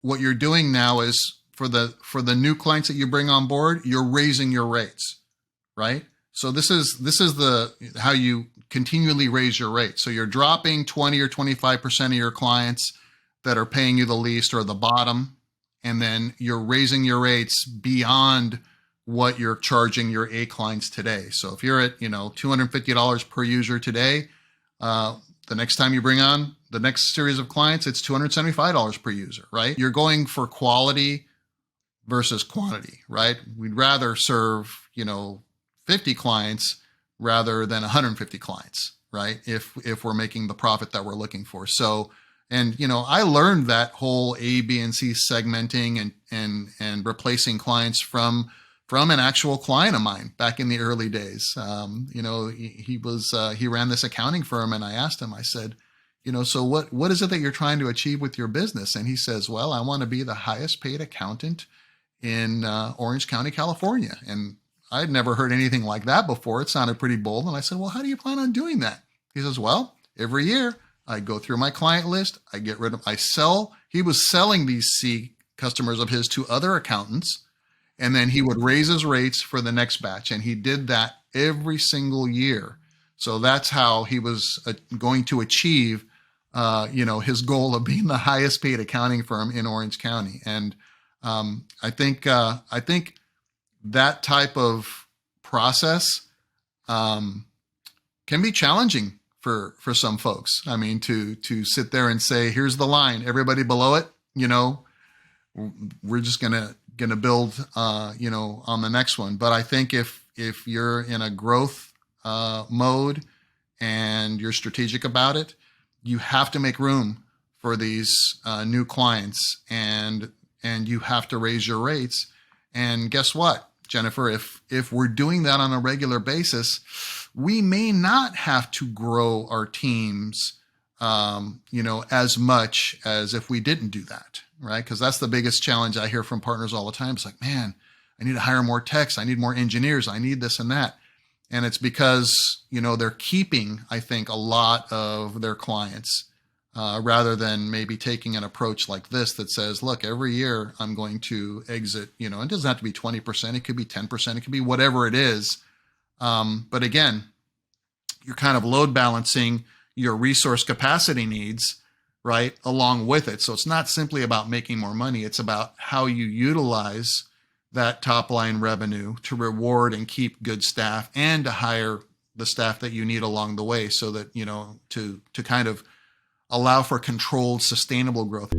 what you're doing now is for the new clients that you bring on board, you're raising your rates, right? So this is the how you continually raise your rates. So you're dropping 20 or 25% of your clients that are paying you the least or the bottom, and then you're raising your rates beyond what you're charging your A clients today. So if you're at, $250 per user today, the next time you bring on the next series of clients, it's $275 per user, right? You're going for quality versus quantity, right? We'd rather serve, 50 clients rather than 150 clients, right? If we're making the profit that we're looking for. So, and I learned that whole A, B, and C segmenting and replacing clients from an actual client of mine back in the early days. He ran this accounting firm, and I asked him, I said, so what is it that you're trying to achieve with your business? And he says, well, I want to be the highest paid accountant in Orange County, California. And I'd never heard anything like that before. It sounded pretty bold. And I said, well, how do you plan on doing that? He says, well, every year I go through my client list. He was selling these C customers of his to other accountants. And then he would raise his rates for the next batch. And he did that every single year. So that's how he was going to achieve, his goal of being the highest paid accounting firm in Orange County. And I think that type of process can be challenging for some folks. I mean, to sit there and say, here's the line, everybody below it, we're just gonna build, on the next one. But I think if you're in a growth mode and you're strategic about it, you have to make room for these new clients, and you have to raise your rates. And guess what, Jennifer? If we're doing that on a regular basis, we may not have to grow our teams, as much as if we didn't do that, right? Because that's the biggest challenge I hear from partners all the time. It's like, man, I need to hire more techs. I need more engineers. I need this and that. And it's because, they're keeping, I think, a lot of their clients, rather than maybe taking an approach like this that says, look, every year I'm going to exit, it doesn't have to be 20%. It could be 10%. It could be whatever it is. But again, you're kind of load balancing your resource capacity needs, right, along with it. So it's not simply about making more money. It's about how you utilize that top line revenue to reward and keep good staff and to hire the staff that you need along the way, so that, to kind of allow for controlled, sustainable growth.